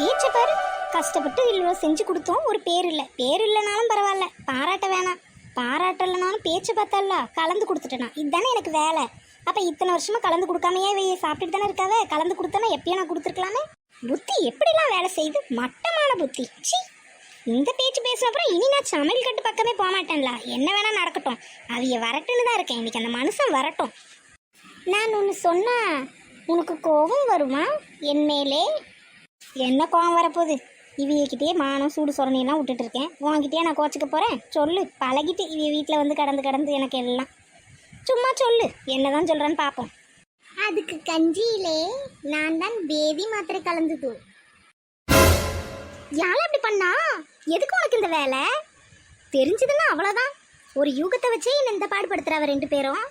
பேச்ச பாரு. கஷ்டப்பட்டு இவ்வளோ செஞ்சு கொடுத்தோம், ஒரு பேர் இல்லை. பேர் இல்லைனாலும் பரவாயில்ல, பாராட்ட வேணாம். பாராட்டலைனாலும் பேச்சு பார்த்தால கலந்து கொடுத்துட்டேனா, இதுதானே எனக்கு வேலை. அப்போ இத்தனை வருஷமா கலந்து கொடுக்காமையே சாப்பிட்டுட்டு தானே இருக்காவே. கலந்து கொடுத்தானே எப்பயும் நான் கொடுத்துருக்கலாமே. புத்தி எப்படிலாம் வேலை செய்யுது, மட்டமான புத்தி. சி, இந்த பேச்சு பேசின அப்புறம் இனி நான் சமையல் கட்டு பக்கமே போக மாட்டேன்ல. என்ன வேணா நடக்கட்டும், அவைய வரட்டுன்னு தான் இருக்கேன். இன்னைக்கு அந்த மனுஷன் வரட்டும். நான் ஒன்று சொன்னா உனக்கு கோபம் வருமா என் மேலே? என்ன கோபம் வரப்போகுது? இவியக்கிட்டே மானம் சூடு சொரணையெல்லாம் விட்டுட்டு இருக்கேன். உன்கிட்டயே நான் கோச்சிக்க போகிறேன்? சொல்லு, பழகிட்டு இவ வீட்டில் வந்து கடந்து எனக்கு எல்லாம். சும்மா சொல்லு, என்னதான் சொல்கிறேன்னு பார்ப்போம். அதுக்கு கஞ்சியிலே நான் தான் பேதி மாத்திரை கலந்துது. யாரும் அப்படி பண்ணா? எதுக்கு உனக்கு இந்த வேலை? தெரிஞ்சதுன்னா அவ்வளோதான். ஒரு யூகத்தை வச்சே என்ன இந்த பாடுபடுத்துறவ ரெண்டு பேரும்.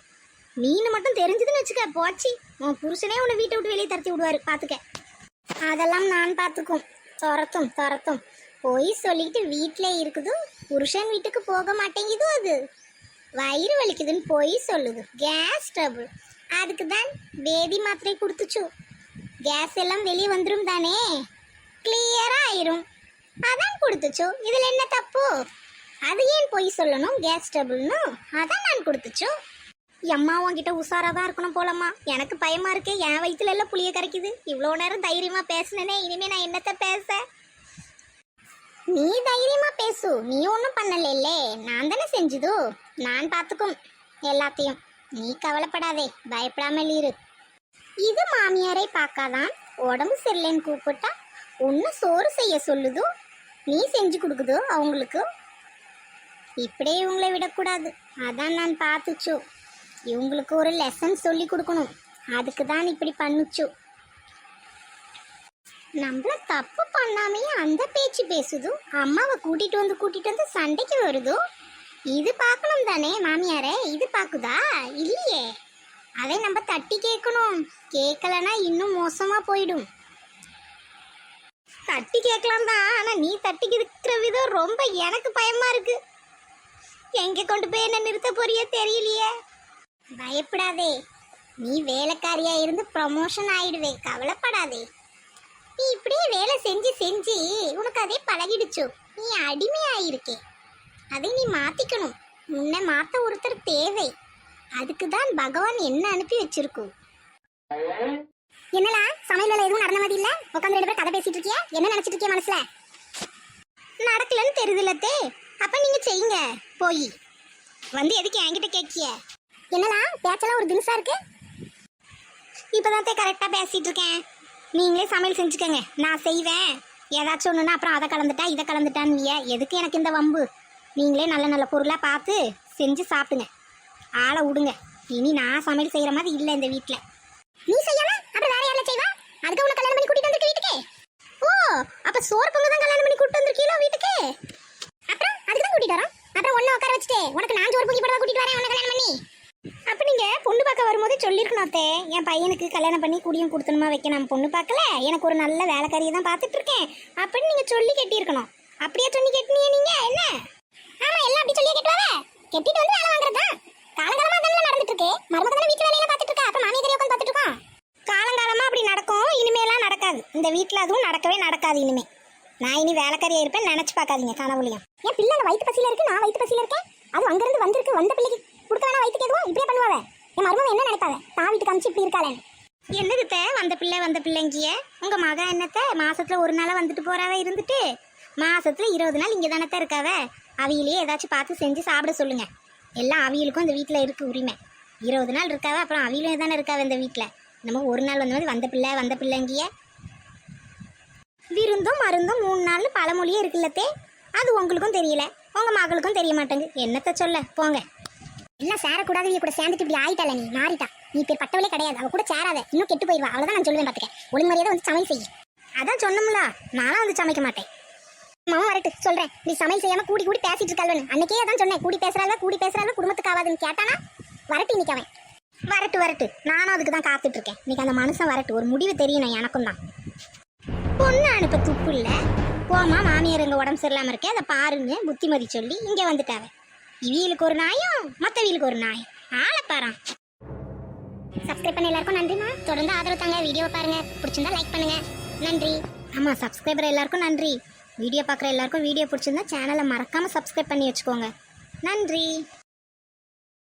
நீனு மட்டும் தெரிஞ்சதுன்னு வச்சுக்க, போச்சு. உன் புருஷனே உன்னை வீட்டை விட்டு வெளியே தரத்தி விடுவாரு, பார்த்துக்க. அதெல்லாம் நான் பார்த்துக்கும். துரத்தும் போய் சொல்லிட்டு வீட்டிலே இருக்குது. புருஷன் வீட்டுக்கு போக மாட்டேங்குது. அது வயிறு வலிக்குதுன்னு போய் சொல்லுது. Gas trouble. அதுக்கு தான் பேதி மாத்திரை கொடுத்துச்சு. கேஸ் எல்லாம் வெளியே வந்துடும் தானே, கிளியரா ஆயிரும். அதான் கொடுத்துச்சு. இதில் என்ன தப்பு? அது ஏன் போய் சொல்லணும் கேஸ் ட்ரபிள்னு? அதான் நான் கொடுத்துச்சு. அம்மா உன்கிட்ட உஷாராக தான் இருக்கணும் போலம்மா. எனக்கு பயமா இருக்கு. என் வயிற்றுல எல்லாம் புளிய கரைக்குது. இவ்வளோ நேரம் தைரியமா பேசினேனே, இனிமே நான் என்னத்த பேச? நீ தைரியமா பேசு. நீ ஒன்றும் பண்ணலே, நான் தானே செஞ்சுது. நான் பார்த்துக்கும் எல்லாத்தையும். நீ கவலைப்படாதே, பயப்படாமல் இரு. இது மாமியாரை பார்க்காதான் உடம்பு சரியில்லைன்னு கூப்பிட்டா ஒன்று சோறு செய்ய சொல்லுது, நீ செஞ்சு கொடுக்குதோ அவங்களுக்கு. இப்படியே இவங்களை விடக்கூடாது. அதான் நான் பார்த்துச்சு. இவங்களுக்கு ஒரு லெசன் சொல்லி கொடுக்கணும். அதுக்கு தான் இப்படி பண்ணுச்சு. நம்மள தப்பு பண்ணாமையே அந்த பேச்சு பேசுது. அம்மாவை கூட்டிட்டு வந்து சண்டைக்கு வருது. இது பார்க்கணும் தானே மாமியாரே? இது பார்க்குதா? இல்லையே. அதை நம்ம தட்டி கேட்கணும். கேட்கலன்னா இன்னும் மோசமா போயிடும். தட்டி கேட்கலாம் தான், ஆனா நீ தட்டி இருக்கிற விதம் ரொம்ப எனக்கு பயமா இருக்கு. எங்க கொண்டு போய் என்ன நிறுத்த போறியோ தெரியலையே. பயப்படாதே, நீ வேலைக்காரியா இருந்து ப்ரமோஷன் ஆயிடுவே. கவலைப்படாதே. நீ இப்படியே வேலை செஞ்சு உனக்கு அதே பழகிடுச்சு. நீ அடிமையாயிருக்கே. அதை நீ மாத்திக்கணும். உன்னை மாத்த ஒருத்தர் தேவை. அதுக்கு தான் பகவான் என்ன அனுப்பி வச்சிருக்கும். என்னடா சமையல் வேலை எதுவும் நடந்த மாதிரி இல்ல? உட்காந்து ரெண்டு பேரும் கதை பேசிட்டு இருக்கியா? என்ன நினைச்சிட்டு இருக்கிய மனசுல? நடக்கலன்னு தெரியுதுல்லத்தே. அப்ப நீங்க செய்யுங்க. போய் வந்து எதுக்கு என்கிட்ட கேட்கிய? என்னடா பேச்செல்லாம் ஒரு தினசா இருக்கு. இப்பதான் கரெக்டா பேசிட்டு இருக்கேன். நீங்களே சமையல் செஞ்சுக்கோங்க, நான் செய்வேன். ஏதாச்சும் ஒன்றுனா அப்புறம் அதை கலந்துட்டா இதை கலந்துட்டான்னு எதுக்கு எனக்கு இந்த வம்பு? நீங்களே நல்ல நல்ல பொருளாக பார்த்து செஞ்சு சாப்பிடுங்க. ஆளை விடுங்க. இனி நான் சமையல் செய்கிற மாதிரி இல்லை இந்த வீட்டில். நீ செய்யாம அப்புறம் வேற யாரில் செய்வா? அதுக்கு உனக்கு கல்யாணம் பண்ணி கூட்டிட்டு வந்திருக்க வீட்டுக்கு? ஓ, அப்போ சோறு பொங்க தான் கல்யாணம் பண்ணி கூட்டிட்டு வந்திருக்கீங்களோ வீட்டுக்கு? அப்புறம் அதுக்கு தான் கூட்டிட்டு வரோம். அப்புறம் ஒன்று உட்கார வச்சுட்டு உனக்கு நான் சோறு பொங்கி போட கூட்டிட்டு வரேன் உன்னை கல்யாணம் பண்ணி. அப்போ நீங்கள் பொண்ணு பார்க்க வரும்போது சொல்லியிருக்கணும் அத்தே, என் பையனுக்கு கல்யாணம் பண்ணி குடியும் கொடுத்தணுமா வைக்க. நான் பொண்ணு பார்க்கல, எனக்கு ஒரு நல்ல வேலைக்காரியை தான் பார்த்துட்டு இருக்கேன் அப்படின்னு நீங்கள் சொல்லி கட்டியிருக்கணும். அப்படியே சொல்லி கட்டினியே நீங்கள்? என்ன? ஆமாம், எல்லாம் அப்படி சொல்லி கட்டுவாங்க. கட்டிட்டு வந்து வேலை வாங்குறது தான் காலங்காலமாக தானே நடந்துட்டு இருக்கு. மருமக தானே வீட்டில் வேலையெல்லாம் பார்த்துட்டு இருக்கா. அப்போ மாமியை உட்காந்து பார்த்துட்டு இருக்கோம். காலங்காலமாக அப்படி நடக்கும். இனிமேலாம் நடக்காது. இந்த வீட்டில் அதுவும் நடக்கவே நடக்காது இனிமே. நான் இனி வேலைக்காரியாக இருப்பேன் நினச்சி பார்க்காதீங்க கனவுலையும். என் பிள்ளை வயிற்று பசியில் இருக்கு, நான் வயிற்று பசியில் இருக்கேன். அது அங்கேருந்து வந்திருக்கு. வந்த பிள்ளைக்கு கொடுக்க வேணா வயிற்றுக்கு எதுவும் இப்படியே பண்ணுவாங்க. என் மருமக என்ன நினைப்பாங்க? தான் வீட்டுக்கு அமிச்சு இப்படி இருக்காளே. என்னதுத்த வந்த பிள்ளைங்கிய? உங்க மக என்னத்த மாசத்துல ஒரு நாளா வந்துட்டு போறாவ, இருந்துட்டு மாசத்துல 20 நாள் இங்க தானத்த இருக்காவ. அவியிலேயே ஏதாச்சும் பார்த்து செஞ்சு சாப்பிட சொல்லுங்க. எல்லாம் அவியலுக்கும் இந்த வீட்டுல இருக்கு உரிமை. 20 நாள் இருக்காவ, அப்புறம் அவியிலும் தானே இருக்காவ இந்த வீட்டுல. நம்ம ஒரு நாள் வந்த பிள்ளைங்கிய. விருந்தும் மருந்தும் 3 நாள் பழமொழியே இருக்குல்லத்தே. அது உங்களுக்கும் தெரியல, உங்க மகளுக்கும் தெரிய மாட்டேங்குது. என்னத்த சொல்ல போங்க. எல்லாம் சேரக்கூடாது. நீ கூட சேர்ந்துட்டு இப்படி ஆயிட்டால, நீ மாறிட்டா. நீ பேர் பட்டவளே கிடையாது. அவ கூட சேராத, இன்னும் கெட்டு போயிடுவா. அவ்வளோதான் நான் சொல்லுவேன். பார்த்துக்க, ஒழுங்கு மரியாதை வந்து சமையல் செய்ய. அதான் சொன்னோம்ல, நானும் வந்து சமைக்க மாட்டேன். மாமா வரட்டு சொல்றேன். நீ சமையல் செய்யாம கூடி பேசிட்டு இருக்காள்னு அன்னைக்கே அதான் சொன்னேன். கூடி பேசுறாள் குடும்பத்துக்கு ஆகாதுன்னு கேட்டானா? வரட்டு இன்னைக்கு அவன். வரட்டு நானும் அதுக்கு தான் காத்துட்டு இருக்கேன். இன்னைக்கு அந்த மனுஷன் வரட்டு. ஒரு முடிவு தெரியணும் எனக்கும் தான். பொண்ணு அனுப்ப துப்பு இல்லை. போமா, மாமியார் எங்க உடம்பு சரியில்லாம இருக்கே, அதை பாருங்க புத்திமதி சொல்லி இங்கே வந்துட்டாவே. இவியலுக்கு ஒரு நாயம், மற்ற வீலுக்கு ஒரு நாயம். ஆளை பாரான். சப்ஸ்கிரைப் பண்ண எல்லாருக்கும் நன்றிமா. தொடர்ந்து ஆதரவு தாங்க. வீடியோவை பாருங்க. பிடிச்சிருந்தா லைக் பண்ணுங்க. நன்றி. ஆமாம், சப்ஸ்கிரைபர் எல்லாருக்கும் நன்றி. வீடியோ பார்க்குற எல்லாருக்கும் வீடியோ பிடிச்சிருந்தா சேனலை மறக்காமல் சப்ஸ்கிரைப் பண்ணி வச்சுக்கோங்க. நன்றி.